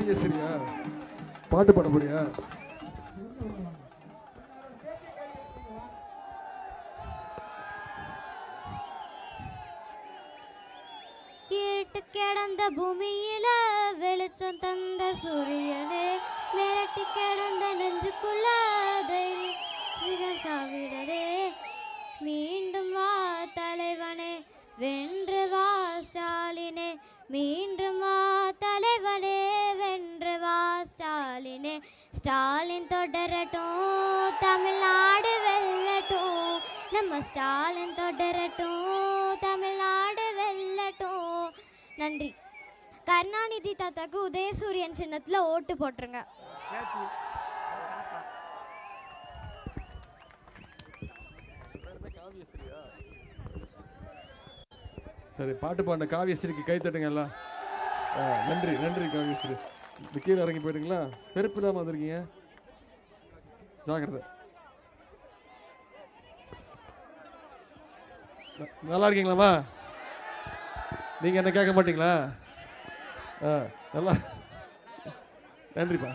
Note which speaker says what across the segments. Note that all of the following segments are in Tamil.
Speaker 1: காவியஸ்ரீயா பாட்டு பாட போறியா?
Speaker 2: இருட்டு கிடந்த பூமியில வெளிச்சம் தந்த சூரியனே, மிரட்டி கிடந்த நெஞ்சுக்குள்ள தைரியம் சாவிடரே. மீண்டும் வா தலைவனே, வென்று வா ஸ்டாலினே, மீண்டும் வா தலைவனே, வென்று வா ஸ்டாலினே. ஸ்டாலின் தொடரட்டும், தமிழ்நாடு வெல்லட்டும், நம்ம ஸ்டாலின் தொடரட்டும், தமிழ்நாடு வெல்லட்டும். நன்றி. கருணாநிதி தாத்தாக்கு உதயசூரியன் சின்னத்துல ஓட்டு போட்டுருங்க.
Speaker 1: சரி, பாட்டு பாடின காவியஸ்ரீக்கு கை தட்டுங்க எல்லாம். நன்றி நன்றி காவியஸ்ரீ. கீழே இறங்கி போயிடுங்களா? செருப்பு இல்லாமல் வந்திருக்கீங்க, ஜாக்கிரதை. நல்லா இருக்கீங்களாம்மா? நீங்கள் என்ன கேட்க மாட்டீங்களா? நல்லா நன்றிப்பா,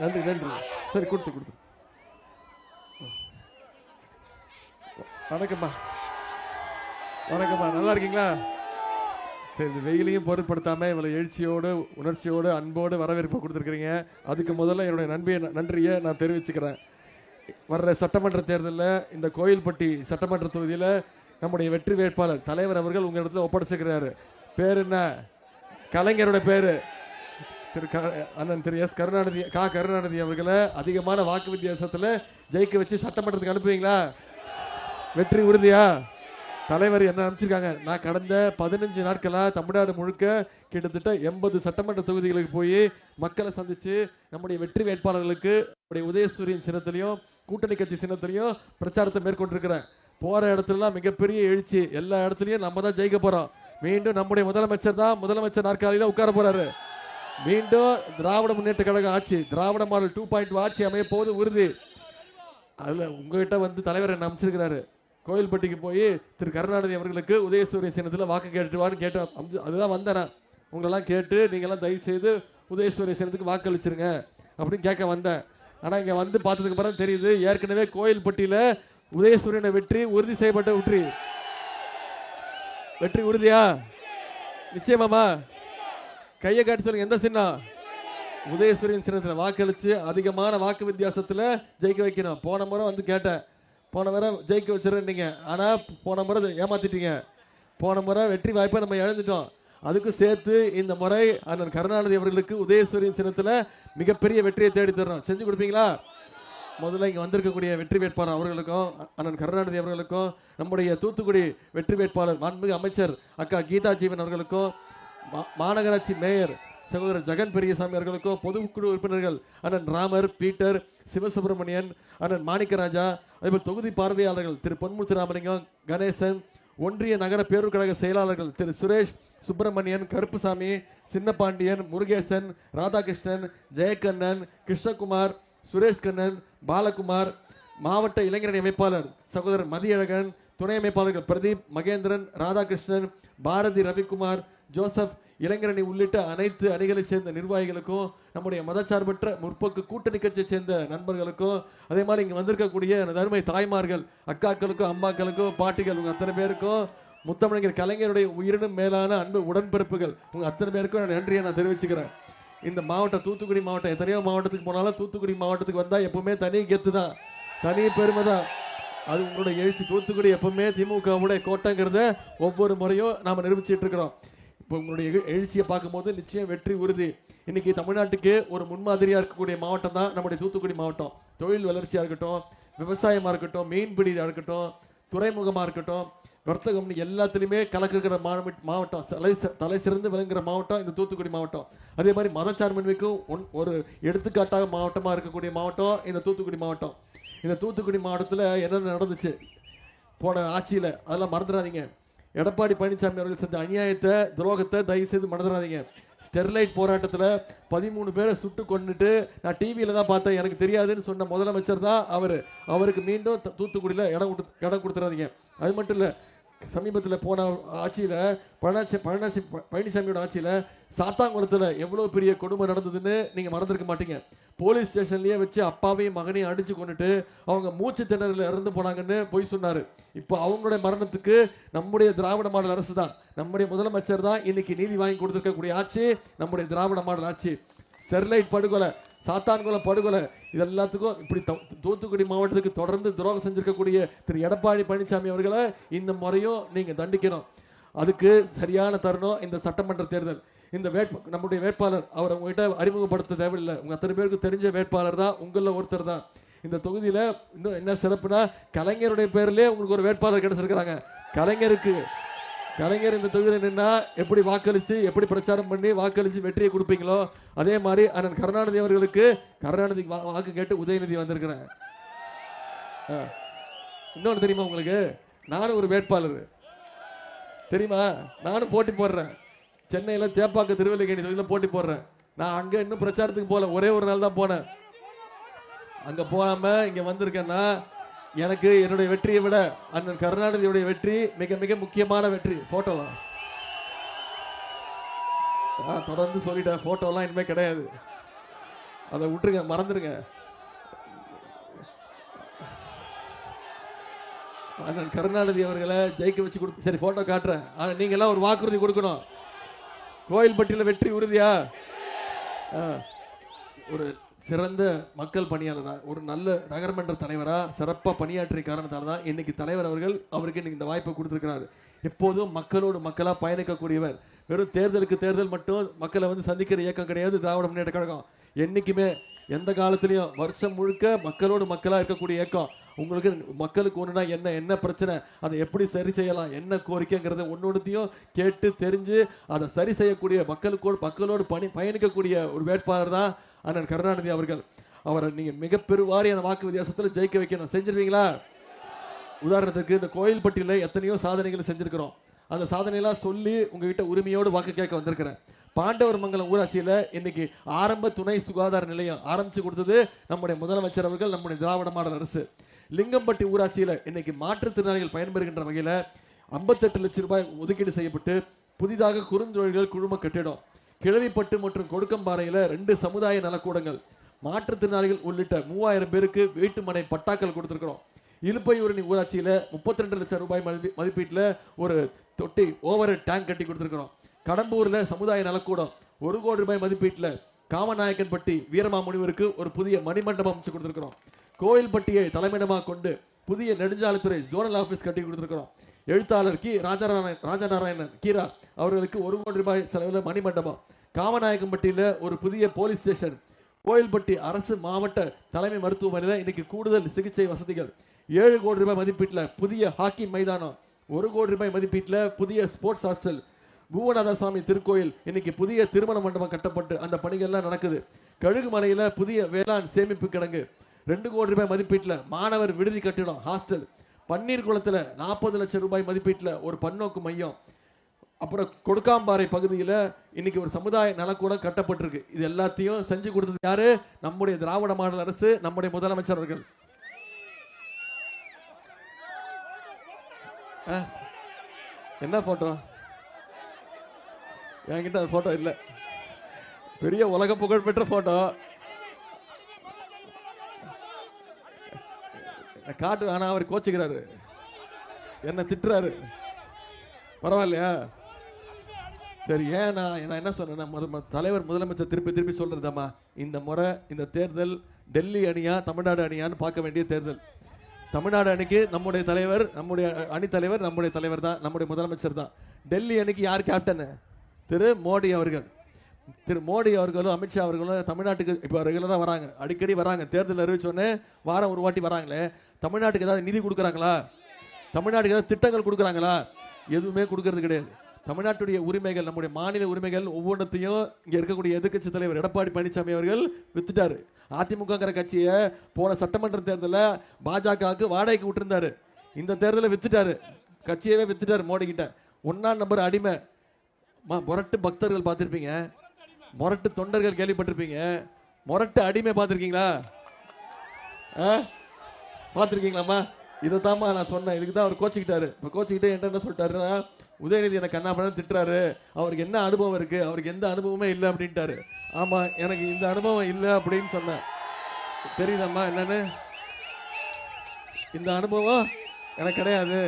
Speaker 1: நன்றி நன்றி. சரி, கொடுத்து வணக்கம்மா. வணக்கம்மா, நல்லா இருக்கீங்களா? சரி, இந்த வெயிலையும் பொருட்படுத்தாமல் இவ்வளோ எழுச்சியோடு உணர்ச்சியோடு அன்போடு வரவேற்பு கொடுத்துருக்குறீங்க. அதுக்கு முதல்ல என்னுடைய நன்றியை நான் தெரிவிச்சுக்கிறேன். வர்ற சட்டமன்ற தேர்தலில் இந்த கோயில்பட்டி சட்டமன்ற தொகுதியில் நம்முடைய வெற்றி வேட்பாளர் தலைவர் அவர்கள் உங்கள் இடத்துல ஒப்படைச்சிருக்கிறாரு. பேர் என்ன? கலைஞரோட பேர் அண்ணன் திரு எஸ் கருணாநிதி அவர்களை அதிகமான வாக்கு வித்தியாசத்தில் ஜெயிக்க வச்சு சட்டமன்றத்துக்கு அனுப்புவீங்களா? வெற்றி உறுதியா? தலைவர் என்ன அனுப்பிச்சிருக்காங்க. நான் கடந்த 15 நாட்களாக தமிழ்நாடு முழுக்க கிட்டத்தட்ட 80 சட்டமன்ற தொகுதிகளுக்கு போய் மக்களை சந்தித்து நம்முடைய வெற்றி வேட்பாளர்களுக்கு நம்முடைய உதயசூரியன் சின்னத்திலையும் கூட்டணி கட்சி சின்னத்திலையும் பிரச்சாரத்தை மேற்கொண்டிருக்கிறேன். போகிற இடத்துலலாம் மிகப்பெரிய எழுச்சி. எல்லா இடத்துலையும் நம்ம தான் ஜெயிக்க போகிறோம். மீண்டும் நம்முடைய முதலமைச்சர் தான் முதலமைச்சர் நாற்காலியில் உட்கார போகிறாரு. மீண்டும் திராவிட முன்னேற்ற கழகம் ஆட்சி, திராவிட மாடல் 2.0 ஆட்சி அமைய போது உறுதி. அதில் உங்ககிட்ட வந்து தலைவர் என்ன அமைச்சிருக்கிறாரு. கோயில்பட்டிக்கு போய் திரு கருணாநிதி அவர்களுக்கு உதயசூரியன் சின்னத்தில் வாக்கு கேட்டுவான்னு கேட்டேன். அதுதான் வந்தேன். உங்களெல்லாம் கேட்டு நீங்கள்லாம் தயவு செய்து உதயசூரியன் சின்னத்துக்கு வாக்களிச்சிருங்க அப்படின்னு கேட்க வந்தேன். ஆனால் இங்கே வந்து பார்த்ததுக்கு அப்புறம் தெரியுது, ஏற்கனவே கோயில்பட்டியில் உதயசூரியனை வெற்றி உறுதி செய்யப்பட்ட வெற்றி உறுதியா? நிச்சயமாமா? கையை காட்டி சொல்லுங்க, எந்த சின்னம்? உதயசூரியன் சின்னத்தில் வாக்களித்து அதிகமான வாக்கு வித்தியாசத்தில் ஜெயிக்க வைக்கணும். போன முறை வந்து கேட்டேன், போன முறை ஜெயிக்க வச்சிருந்தீங்க, ஆனால் போன முறை ஏமாத்திட்டீங்க. போன முறை வெற்றி வாய்ப்பை நம்ம இழந்துட்டோம். அதுக்கு சேர்த்து இந்த முறை அண்ணன் கருணாநிதி அவர்களுக்கு உதயசூரியன் சின்னத்தில் மிகப்பெரிய வெற்றியை தேடி தர்றோம். செஞ்சு கொடுப்பீங்களா? முதல்ல இங்கே வந்திருக்கக்கூடிய வெற்றி வேட்பாளர் அவர்களுக்கும் அண்ணன் கருணாநிதி அவர்களுக்கும், நம்முடைய தூத்துக்குடி வெற்றி வேட்பாளர் மாண்புமிகு அமைச்சர் அக்கா கீதா ஜீவன் அவர்களுக்கும், மாநகராட்சி மேயர் சகோதரர் ஜெகன் பெரியசாமி அவர்களுக்கும், பொதுக்குழு உறுப்பினர்கள் அண்ணன் ராமர், பீட்டர், சிவசுப்பிரமணியன், அண்ணன் மாணிக்கராஜா, அதேபோல் தொகுதி பார்வையாளர்கள் திரு பொன்முத்து ராமலிங்கம், கணேசன், ஒன்றிய நகர பேரூர் கழக செயலாளர்கள் திரு சுரேஷ், சுப்பிரமணியன், கருப்புசாமி, சின்னபாண்டியன், முருகேசன், ராதாகிருஷ்ணன், ஜெயக்கண்ணன், கிருஷ்ணகுமார், சுரேஷ் கண்ணன், பாலகுமார், மாவட்ட இளைஞரணி அமைப்பாளர் சகோதரர் மதியழகன், துணை அமைப்பாளர்கள் பிரதீப், மகேந்திரன், ராதாகிருஷ்ணன், பாரதி, ரவிக்குமார், ஜோசப், இளைஞரணி உள்ளிட்ட அனைத்து அணிகளைச் சேர்ந்த நிர்வாகிகளுக்கும், நம்முடைய மதச்சார்பற்ற முற்போக்கு கூட்டணி கட்சியை சேர்ந்த நண்பர்களுக்கும், அதே மாதிரி இங்கே வந்திருக்கக்கூடிய அருமை தாய்மார்கள், அக்காக்களுக்கும், அம்மாக்களுக்கும், பாட்டிகள், உங்கள் அத்தனை பேருக்கும், முத்தமிழர் கலைஞருடைய உயிரினும் மேலான அன்பு உடன்பிறப்புகள் உங்கள் அத்தனை பேருக்கும் நன்றியை நான் தெரிவிச்சுக்கிறேன். இந்த மாவட்டம் தூத்துக்குடி மாவட்டம், எத்தனையோ மாவட்டத்துக்கு போனாலும் தூத்துக்குடி மாவட்டத்துக்கு வந்தால் எப்பவுமே தனி கெத்து தான், தனி பெருமை தான். அது உங்களுடைய எழுச்சி. தூத்துக்குடி எப்பவுமே திமுகவுடைய கோட்டைங்கிறத ஒவ்வொரு முறையும் நாம் நிரூபிச்சுட்டு இருக்கிறோம். இப்போ உங்களுடைய எழுச்சியை பார்க்கும்போது நிச்சயம் வெற்றி உறுதி. இன்னைக்கு தமிழ்நாட்டுக்கு ஒரு முன்மாதிரியாக இருக்கக்கூடிய மாவட்டம் தான் நம்முடைய தூத்துக்குடி மாவட்டம். தொழில் வளர்ச்சியாக இருக்கட்டும், விவசாயமாக இருக்கட்டும், மீன்பிடியாக இருக்கட்டும், துறைமுகமாக இருக்கட்டும், வர்த்தகம், எல்லாத்துலேயுமே கலக்குகிற மாவட்டம், தலை சிறந்து விளங்குகிற மாவட்டம் இந்த தூத்துக்குடி மாவட்டம். அதே மாதிரி மதச்சார்பின்மைக்கும் ஒரு எடுத்துக்காட்டாக மாவட்டமாக இருக்கக்கூடிய மாவட்டம் இந்த தூத்துக்குடி மாவட்டம். இந்த தூத்துக்குடி மாவட்டத்தில் என்னென்ன நடந்துச்சு போன ஆட்சியில், அதெல்லாம் மறந்துடாதீங்க. எடப்பாடி பழனிசாமி அவர்கள் செஞ்ச அநியாயத்தை, துரோகத்தை தயவு செய்து மறந்துடாதீங்க. ஸ்டெர்லைட் போராட்டத்தில் 13 பேரை சுட்டு கொண்டுட்டு நான் டிவியில் தான் பார்த்தேன், எனக்கு தெரியாதுன்னு சொன்ன முதலமைச்சர் தான் அவர். அவருக்கு மீண்டும் தூத்துக்குடியில் இடம் கொடுத்துடாதீங்க. அது மட்டும் இல்லை, சமீபத்தில் போன ஆட்சியில் பழனிசாமியோட ஆட்சியில் சாத்தாங்குளத்தில் எவ்வளோ பெரிய கொடுமை நடந்ததுன்னு நீங்கள் மறந்துருக்க மாட்டீங்க. போலீஸ் ஸ்டேஷன்லேயே வச்சு அப்பாவையும் மகனையும் அடித்து கொண்டுட்டு அவங்க மூச்சு திணறல இறந்து போனாங்கன்னு போய் சொன்னார். இப்போ அவங்களுடைய மரணத்துக்கு நம்முடைய திராவிட மாடல் அரசு தான், நம்முடைய முதலமைச்சர் தான் இன்னைக்கு நீதி வாங்கி கொடுத்துருக்கக்கூடிய ஆட்சி நம்முடைய திராவிட மாடல் ஆட்சி. ஸ்டெர்லைட் படுகொலை, சாத்தான்குளம் படுகொலை, இது எல்லாத்துக்கும் இப்படி தூத்துக்குடி மாவட்டத்துக்கு தொடர்ந்து துரோகம் செஞ்சிருக்கக்கூடிய திரு எடப்பாடி பழனிசாமி அவர்களை இந்த முறையும் நீங்கள் தண்டிக்கணும். அதுக்கு சரியான தருணம் இந்த சட்டமன்ற தேர்தல். இந்த நம்முடைய வேட்பாளர் அவர் உங்ககிட்ட அறிமுகப்படுத்த தேவையில்லை, உங்கள் அத்தனை பேருக்கு தெரிஞ்ச வேட்பாளர் தான், உங்களில் ஒருத்தர் தான். இந்த தொகுதியில் இன்னும் என்ன சிறப்புனா கலைஞருடைய பேர்லேயே உங்களுக்கு ஒரு வேட்பாளர் கிடைச்சிருக்கிறாங்க. கலைஞர் இந்த தொகுதியில் நின்னா எப்படி வாக்களித்து எப்படி பிரச்சாரம் பண்ணி வாக்களித்து வெற்றியை கொடுப்பீங்களோ அதே மாதிரி அண்ணன் கருணாநிதி அவர்களுக்கு கருணாநிதி வாக்கு கேட்டு உதயநிதி வந்திருக்கிறேன். இன்னொன்று தெரியுமா உங்களுக்கு, நானும் ஒரு வேட்பாளர் தெரியுமா, நானும் போட்டி போடுறேன். சென்னையில் சேப்பாக்க திருவல்லிக்கேணி தொகுதியில் போட்டி போடுறேன். நான் அங்கே இன்னும் பிரச்சாரத்துக்கு போகல, ஒரே ஒரு நாள் தான் போனேன். அங்கே போகாமல் இங்கே வந்திருக்கேன்னா எனக்கு என்னுடைய வெற்றியை விட அண்ணன் கருணாநிதியுடைய வெற்றி மிக மிக முக்கியமான வெற்றி. போட்டோவா தொடர்ந்து சொல்லிட்டேன், போட்டோலாம் இனிமேல் கிடையாது, அதை விட்டுருங்க, மறந்துடுங்க. அண்ணன் கருணாநிதி அவர்களை ஜெயிக்க வச்சு கொடுப்பேன். சரி போட்டோ காட்டுறேன், ஆனால் நீங்கள்லாம் ஒரு வாக்குறுதி கொடுக்கணும். கோயில்பட்டியில் வெற்றி உறுதியா? ஒரு சிறந்த மக்கள் பணியாளர் தான், ஒரு நல்ல நகர்மன்ற தலைவராக சிறப்பாக பணியாற்றிய காரணத்தால் தான் இன்னைக்கு தலைவர் அவருக்கு இன்னைக்கு இந்த வாய்ப்பை கொடுத்துருக்கிறாரு. எப்போதும் மக்களோடு மக்களாக பயணிக்கக்கூடியவர். வெறும் தேர்தலுக்கு தேர்தல் மட்டும் மக்களை வந்து சந்திக்கிற இயக்கம் கிடையாது திராவிட முன்னேற்ற கழகம். என்றைக்குமே எந்த காலத்திலையும் வருஷம் முழுக்க மக்களோடு மக்களாக இருக்கக்கூடிய இயக்கம். உங்களுக்கு மக்களுக்கு ஒன்றுனா என்ன பிரச்சனை, அதை எப்படி சரி செய்யலாம், என்ன கோரிக்கைங்கிறத ஒன்னொன்றுத்தையும் கேட்டு தெரிஞ்சு அதை சரி செய்யக்கூடிய மக்களோடு பயணிக்கக்கூடிய ஒரு வேட்பாளர் தான் அண்ணன் கருணாநிதி அவர்கள். அவரை நீங்கள் மிக பெருவாரியான வாக்கு வித்தியாசத்தில் ஜெயிக்க வைக்கணும். செஞ்சிருவீங்களா? உதாரணத்துக்கு இந்த கோயில்பட்டியில் எத்தனையோ சாதனைகளை செஞ்சுருக்கிறோம். அந்த சாதனையெல்லாம் சொல்லி உங்ககிட்ட உரிமையோடு வாக்கு கேட்க வந்திருக்கிறேன். பாண்டவர் மங்கலம் ஊராட்சியில் இன்னைக்கு ஆரம்ப துணை சுகாதார நிலையம் ஆரம்பித்து கொடுத்தது நம்முடைய முதலமைச்சர் அவர்கள், நம்முடைய திராவிட மாடல் அரசு. லிங்கம்பட்டி ஊராட்சியில் இன்னைக்கு மாற்றுத்திறனாளிகள் பயன்பெறுகின்ற வகையில் 58 லட்சம் ரூபாய் ஒதுக்கீடு செய்யப்பட்டு புதிதாக குறுந்தொழில்கள் குழும கட்டிடம், கிழவிப்பட்டு மற்றும் கொடுக்கம்பாறையில் 2 சமுதாய நலக்கூடங்கள், மாற்றுத்திறனாளிகள் உள்ளிட்ட 3000 பேருக்கு வீட்டுமனை பட்டாக்கள் கொடுத்துருக்கிறோம். இலுப்பையூரணி ஊராட்சியில் 32 லட்சம் ரூபாய் மதிப்பீட்டில் ஒரு தொட்டி ஓவர் டேங்க் கட்டி கொடுத்துருக்கிறோம். கடம்பூரில் சமுதாய நலக்கூடம் 1 கோடி ரூபாய் மதிப்பீட்டில் காமநாயக்கன்பட்டி வீரமாமுனிவருக்கு ஒரு புதிய மணிமண்டபம் அமைச்சு கொடுத்துருக்கிறோம். கோயில்பட்டியை தலைமையிடமாக கொண்டு புதிய நெடுஞ்சாலைத்துறை ஜோனல் ஆஃபீஸ் கட்டி கொடுத்துருக்கிறோம். எழுத்தாளர் ராஜநாராயணன் கீரா அவர்களுக்கு 1 கோடி ரூபாய் செலவில் மணிமண்டபம். காமநாயக்கன்பட்டியில் ஒரு புதிய போலீஸ் ஸ்டேஷன். கோயில்பட்டி அரசு மாவட்ட தலைமை மருத்துவமனையில் இன்னைக்கு கூடுதல் சிகிச்சை வசதிகள். 7 கோடி ரூபாய் மதிப்பீட்டில் புதிய ஹாக்கி மைதானம். 1 கோடி ரூபாய் மதிப்பீட்டில் புதிய ஸ்போர்ட்ஸ் ஹாஸ்டல். பூவநாத சுவாமி திருக்கோயில் இன்னைக்கு புதிய திருமண மண்டபம் கட்டப்பட்டு அந்த பணிகள்லாம் நடக்குது. கழுகுமலையில் புதிய வேளாண் சேமிப்பு கிடங்கு. 2 கோடி ரூபாய் மதிப்பீட்டில் மாணவர் விடுதி கட்டிடம் ஹாஸ்டல். பன்னீர்குளத்தில் 40 லட்சம் ரூபாய் மதிப்பீட்டில் ஒரு பன்னோக்கு மையம். அப்புறம் கொடுக்காம்பாறை பகுதியில் இன்னைக்கு ஒரு சமுதாய நலக்கூடம் கட்டப்பட்டிருக்கு. இது எல்லாத்தையும் செஞ்சு கொடுத்தது யாரு? நம்முடைய திராவிட மாடல் அரசு, நம்முடைய முதலமைச்சர் அவர்கள். என்ன போட்டோ? என்கிட்ட அந்த போட்டோ இல்லை. பெரிய உலக புகழ் பெற்ற போட்டோ காட்டு. ஆனா அவர் கோச்சுக்கிறாரு, என்ன திட்டுறாரு. பரவாயில்லையா? சரி, ஏன் நான் என்ன சொன்னேன்னா, தலைவர் முதலமைச்சர் திருப்பி சொல்றதாம்மா, இந்த முறை இந்த தேர்தல் டெல்லி அணியா தமிழ்நாடு அணியான்னு பார்க்க வேண்டிய தேர்தல். தமிழ்நாடு அணிக்கு நம்முடைய தலைவர், நம்முடைய அணித்தலைவர் நம்முடைய தலைவர் தான், நம்முடைய முதலமைச்சர் தான். டெல்லி அணிக்கு யார் கேப்டன்? திரு மோடி அவர்கள். திரு மோடி அவர்களும் அமித்ஷா அவர்களும் தமிழ்நாட்டுக்கு இப்போ ரெகுலராக வராங்க, அடிக்கடி வராங்க. தேர்தல் அறிவிச்சோடனே வாரம் ஒரு வாட்டி வராங்களே. தமிழ்நாட்டுக்கு ஏதாவது நிதி கொடுக்குறாங்களா? தமிழ்நாட்டுக்கு ஏதாவது திட்டங்கள் கொடுக்குறாங்களா? எதுவுமே கொடுக்கறது கிடையாது. தமிழ்நாட்டுடைய உரிமைகள், நம்முடைய மாநில உரிமைகள் ஒவ்வொன்றத்தையும் இங்கே இருக்கக்கூடிய எதிர்க்கட்சி தலைவர் எடப்பாடி பழனிசாமி அவர்கள் வித்துட்டாரு. அதிமுகங்கிற கட்சியை போன சட்டமன்ற தேர்தலில் பாஜகவுக்கு வாடகைக்கு விட்டுருந்தாரு. இந்த தேர்தலில் வித்துட்டாரு, கட்சியவே வித்துட்டாரு மோடி கிட்ட. 1ஆம் நம்பர் அடிமை. முரட்டு பக்தர்கள் பார்த்துருப்பீங்க, முரட்டு தொண்டர்கள் கேள்விப்பட்டிருப்பீங்க, முரட்டு அடிமை பார்த்துருக்கீங்களா? பார்த்துருக்கீங்களாம்மா? இதைத்தாம்மா நான் சொன்னேன். இதுக்கு தான் அவர் கோச்சிக்கிட்டாரு. இப்போ கோச்சிக்கிட்டே என்கிட்ட என்ன சொல்லிட்டாருன்னா, உதயநிதி எனக்கு கண்ணா பண்ண திட்டுறாரு, அவருக்கு என்ன அனுபவம் இருக்கு, அவருக்கு எந்த அனுபவமே இல்லை அப்படின்ட்டாரு. ஆமா, எனக்கு இந்த அனுபவம் இல்லை அப்படின்னு சொன்னேன். தெரியுதம்மா என்னன்னு? இந்த அனுபவம் எனக்கு கிடையாது.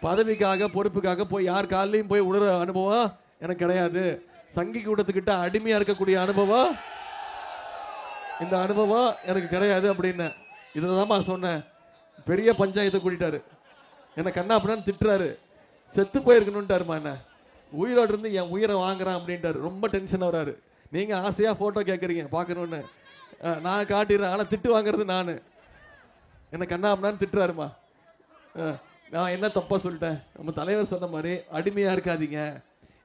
Speaker 1: பதவிக்காக பொறுப்புக்காக போய் யார் காலையும் போய் உணர அனுபவம் எனக்கு கிடையாது. சங்கி கூட்டத்துக்கிட்ட அடிமையா இருக்கக்கூடிய அனுபவம், இந்த அனுபவம் எனக்கு கிடையாது அப்படின்னு இதை சொன்னேன். பெரிய பஞ்சாயத்தை கூட்டிட்டாரு. என்ன கண்ணா அப்படின்னு திட்டுறாரு. செத்து போயிருக்கணும்ட்டாருமா. என்ன உயிரோடு இருந்து என் உயிரை வாங்குறான் அப்படின்ட்டாரு. ரொம்ப டென்ஷன் வராரு. நீங்க ஆசையா போட்டோ கேட்குறீங்க பார்க்கணுன்னு, நான் காட்டிடுறேன். ஆனால் திட்டு வாங்குறது நான். என்ன கண்ணா அப்படின்னு திட்டுறாருமா. நான் என்ன தப்பா சொல்லிட்டேன்? நம்ம தலைவர் சொன்ன மாதிரி அடிமையா இருக்காதீங்க.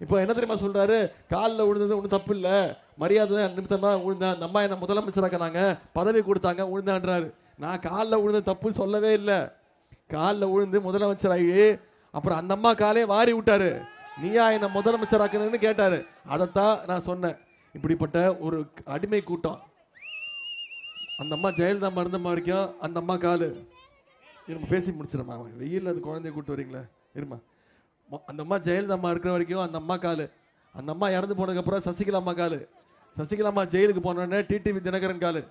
Speaker 1: இப்போ என்ன தெரியுமா சொல்றாரு? காலில் விழுந்தது ஒன்றும் தப்பு இல்லை, மரியாதை நிமித்தமா விழுந்தேன். அந்த அம்மா என்ன முதலமைச்சராக்கினாங்க, பதவி கொடுத்தாங்க, விழுந்தான்றாரு. நான் காலில் விழுந்த தப்பு சொல்லவே இல்லை. காலில் விழுந்து முதலமைச்சராகி அப்புறம் அந்த அம்மா காலே வாரி விட்டாரு. நீயா என்ன முதலமைச்சராக்குன்னு கேட்டாரு. அதைத்தான் நான் சொன்னேன். இப்படிப்பட்ட ஒரு அடிமை கூட்டம். அந்த அம்மா ஜெயலலிதா மருந்த வரைக்கும் அந்த அம்மா காலு இருமா, பேசி முடிச்சிடமா. வெயில் அது குழந்தைய கூப்பிட்டு வரீங்களா? இருமா. அந்த அம்மா ஜெயலலிதா அம்மா இருக்கிற வரைக்கும் அந்த அம்மா காலு. அந்த அம்மா இறந்து போனதுக்கப்புறம் சசிகலா அம்மா காலு. சசிகலா அம்மா ஜெயிலுக்கு போனோடனே டிடிவி தினகரன் காலு.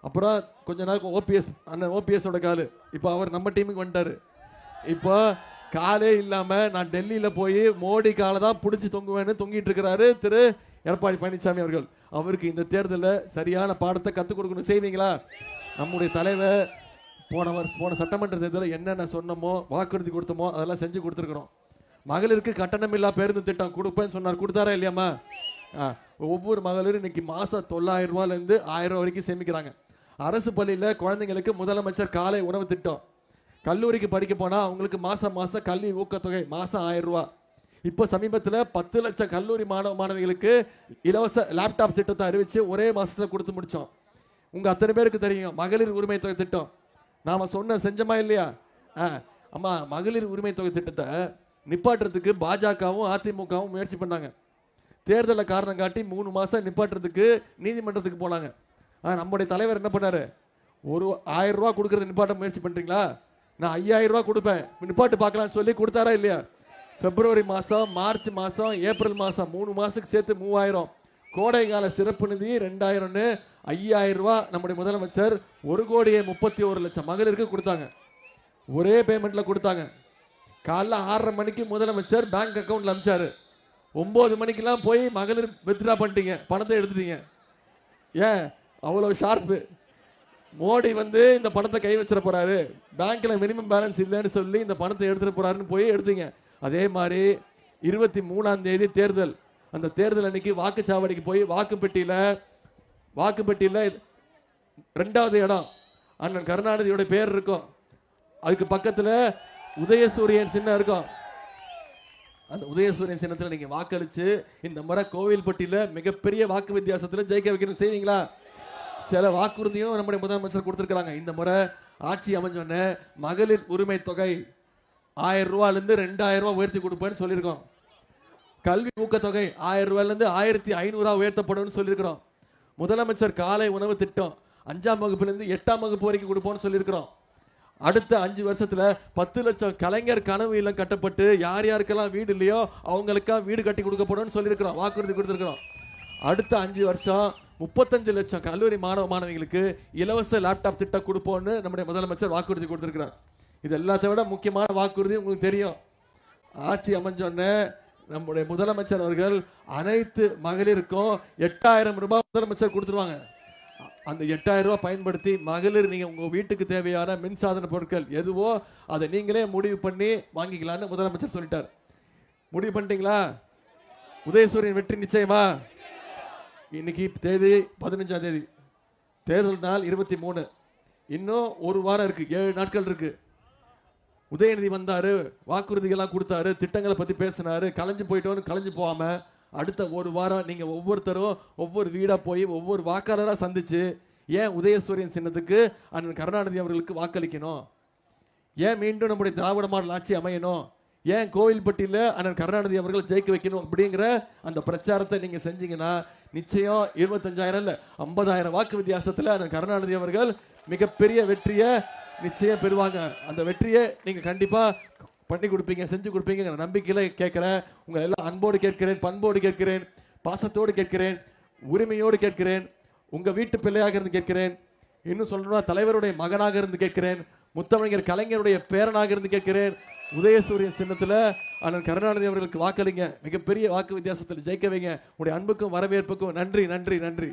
Speaker 1: அப்புறம் கொஞ்ச நாள் ஓபிஎஸ் அண்ணன் ஓபிஎஸோட காலு. இப்போ அவர் நம்ம டீமுக்கு வந்துட்டாரு. இப்போ காலே இல்லாமல் நான் டெல்லியில் போய் மோடி காலை தான் பிடிச்சி தொங்குவேன்னு தொங்கிட்டு இருக்கிறாரு திரு எடப்பாடி பழனிசாமி அவர்கள். அவருக்கு இந்த தேர்தலில் சரியான பாடத்தை கற்றுக் கொடுக்கணும். செய்வீங்களா? நம்முடைய தலைவர் போன சட்டமன்ற தேர்தலில் என்னென்ன சொன்னமோ வாக்குறுதி கொடுத்தோமோ அதெல்லாம் செஞ்சு கொடுத்துருக்குறோம். மகளிருக்கு கட்டணமில்லா பேருந்து திட்டம் கொடுப்பேன்னு சொன்னார். கொடுத்தாரா இல்லையாம்மா? ஒவ்வொரு மகளிரும் இன்னைக்கு மாதம் 900 ரூபாயிலேருந்து 1000 ரூபா வரைக்கும் சேமிக்கிறாங்க. அரசு பள்ளியில் குழந்தைங்களுக்கு முதலமைச்சர் காலை உணவு திட்டம். கல்லூரிக்கு படிக்க போனால் அவங்களுக்கு மாதம் கல்வி ஊக்கத்தொகை மாதம் 1000 ரூபா. இப்போ சமீபத்தில் 10 லட்சம் கல்லூரி மாணவிகளுக்கு இலவச லேப்டாப் திட்டத்தை அறிவித்து ஒரே மாதத்தில் கொடுத்து முடித்தோம். உங்கள் அத்தனை பேருக்கு தெரியும் மகளிர் உரிமை தொகை திட்டம். நாம் செஞ்சோமா இல்லையா? அம்மா, மகளிர் உரிமை தொகை திட்டத்தை நிப்பாட்டுறதுக்கு பாஜகவும் அதிமுகவும் முயற்சி பண்ணாங்க. தேர்தலை காரணம் காட்டி 3 மாதம் நிப்பாட்டுறதுக்கு நீதிமன்றத்துக்கு போனாங்க. நம்முடைய தலைவர் என்ன பண்ணாரு? 1000 ரூபா கொடுக்கறது நிப்பாட்ட முயற்சி பண்ணுறீங்களா? நான் 5000 ரூபா கொடுப்பேன், நிப்பாட்டு பார்க்கலான்னு சொல்லி கொடுத்தாரா இல்லையா? பிப்ரவரி மாதம், மார்ச் மாதம், ஏப்ரல் மாதம் 3 மாதத்துக்கு சேர்த்து 3000. கோடை கால சிறப்பு நிதி 2000ன்னு 5000 ரூபா நம்முடைய முதலமைச்சர் 1,31,00,000 மகளிருக்கு கொடுத்தாங்க. ஒரே பேமெண்ட்டில் கொடுத்தாங்க. காலைல 6:30 மணிக்கு முதலமைச்சர் பேங்க் அக்கௌண்ட்டில் அனுப்பிச்சாரு. 9 மணிக்கெல்லாம் போய் மகளிர் வித்ட்ரா பண்ணிட்டீங்க, பணத்தை எடுத்துட்டீங்க. ஏன் அவ்வளோ ஷார்ப்பு? மோடி இந்த பணத்தை கை வச்சிட போறாரு, பேங்க்ல மினிமம் பேலன்ஸ் இல்லைன்னு சொல்லி இந்த பணத்தை எடுத்துட்டு போறாருன்னு போய் எடுத்தீங்க. அதே மாதிரி 23ஆம் தேதி தேர்தல். அந்த தேர்தல் அன்னைக்கு வாக்குச்சாவடிக்கு போய் வாக்குப்பெட்டியில் 2வது இடம் அண்ணன் கருணாநிதியோட பேர் இருக்கும். அதுக்கு பக்கத்தில் உதயசூரியன் சின்னம் இருக்கும். அந்த உதயசூரியன் சின்னத்தில் நீங்க வாக்களிச்சு இந்த முறை கோவில்பட்டியில் மிகப்பெரிய வாக்கு வித்தியாசத்தில் ஜெயிக்க வைக்கணும். செய்வீங்களா? சில வாக்குறுதியும் நம்முடைய முதலமைச்சர் கொடுத்துருக்காங்க. இந்த முறை ஆட்சி அமைஞ்சோன்னு மகளிர் உரிமை தொகை 1000 ரூபாயிலிருந்து 2000 ரூபா உயர்த்தி கொடுப்பேன்னு சொல்லியிருக்கோம். கல்வி ஊக்கத்தொகை 1000 ரூபாயிலிருந்து 1500 உயர்த்தப்படும் சொல்லியிருக்கிறோம். முதலமைச்சர் காலை உணவு திட்டம் 5ஆம் வகுப்புலேருந்து 8ஆம் வகுப்பு வரைக்கும் கொடுப்போம்னு சொல்லியிருக்கிறோம். அடுத்த 5 வருஷத்துல 10 லட்சம் கலைஞர் கனவு இல்லம் கட்டப்பட்டு யார் யாருக்கெல்லாம் வீடு இல்லையோ அவங்களுக்கெல்லாம் வீடு கட்டி கொடுக்கப்படும் சொல்லியிருக்கிறோம், வாக்குறுதி கொடுத்துருக்கிறோம். அடுத்த 5 வருஷம் 35 லட்சம் கல்லூரி மாணவிகளுக்கு இலவச லேப்டாப் திட்டம் கொடுப்போம்னு நம்முடைய முதலமைச்சர் வாக்குறுதி கொடுத்திருக்கிறார். இது எல்லாத்தை விட முக்கியமான வாக்குறுதி உங்களுக்கு தெரியும். ஆட்சி அமைஞ்சோன்னு நம்முடைய முதலமைச்சர் அவர்கள் அனைத்து மகளிருக்கும் 8000 ரூபாய் முதலமைச்சர் கொடுத்துருவாங்க. அந்த 8000 ரூபாய் பயன்படுத்தி மகளிர் நீங்க உங்க வீட்டுக்கு தேவையான மின்சாதன பொருட்கள் எதுவோ அதை நீங்களே முடிவு பண்ணி வாங்கிக்கலாம்னு முதலமைச்சர் சொல்லிட்டார். முடிவு பண்ணிட்டீங்களா? உதயசூரியன் வெற்றி நிச்சயமா? இன்னைக்கு தேதி 15ஆம் தேதி, தேர்தல் நாள் 23. இன்னும் ஒரு வாரம் இருக்கு, 7 நாட்கள் இருக்கு. உதயநிதி வந்தாரு, வாக்குறுதிகள்லாம் கொடுத்தாரு, திட்டங்களை பத்தி பேசினாரு, கலைஞ்சு போயிட்டோன்னு கலைஞ்சு போகாம அடுத்த ஒரு வாரம் நீங்க ஒவ்வொருத்தரும் ஒவ்வொரு வீடா போய் ஒவ்வொரு வாக்காளராக சந்திச்சு ஏன் உதயசூரியன் சின்னத்துக்கு அண்ணன் கருணாநிதி அவர்களுக்கு வாக்களிக்கணும், ஏன் மீண்டும் நம்முடைய திராவிட மாடல் ஆட்சி அமையணும், ஏன் கோவில்பட்டியில் அண்ணன் கருணாநிதி அவர்கள் ஜெயிக்க வைக்கணும் அப்படிங்கிற அந்த பிரச்சாரத்தை நீங்க செஞ்சீங்கன்னா நிச்சயம் 25,000 இல்ல 50,000 வாக்கு வித்தியாசத்தில் அண்ணன் கருணாநிதி அவர்கள் மிகப்பெரிய வெற்றியை நிச்சயம் பெறுவாங்க. அந்த வெற்றியை நீங்க கண்டிப்பா பண்ணி கொடுப்பீங்க, செஞ்சு கொடுப்பீங்க நம்பிக்கையில கேட்கிறேன். உங்க எல்லாம் அன்போடு கேட்கிறேன், பண்போடு கேட்கிறேன், பாசத்தோடு கேட்கிறேன், உரிமையோடு கேட்கிறேன், உங்க வீட்டு பிள்ளையாக இருந்து கேட்கிறேன். இன்னும் சொல்லணும்னா தலைவருடைய மகனாக இருந்து கேட்கிறேன், முத்தமிழர் கலைஞருடைய பேரனாக இருந்து கேட்கிறேன். உதயசூரியன் சின்னத்தில் அண்ணன் கருணாநிதி அவர்களுக்கு வாக்களிங்க. மிகப்பெரிய வாக்கு வித்தியாசத்தில் ஜெயிக்க வைங்க. உங்களுடைய அன்புக்கும் வரவேற்புக்கும் நன்றி நன்றி நன்றி.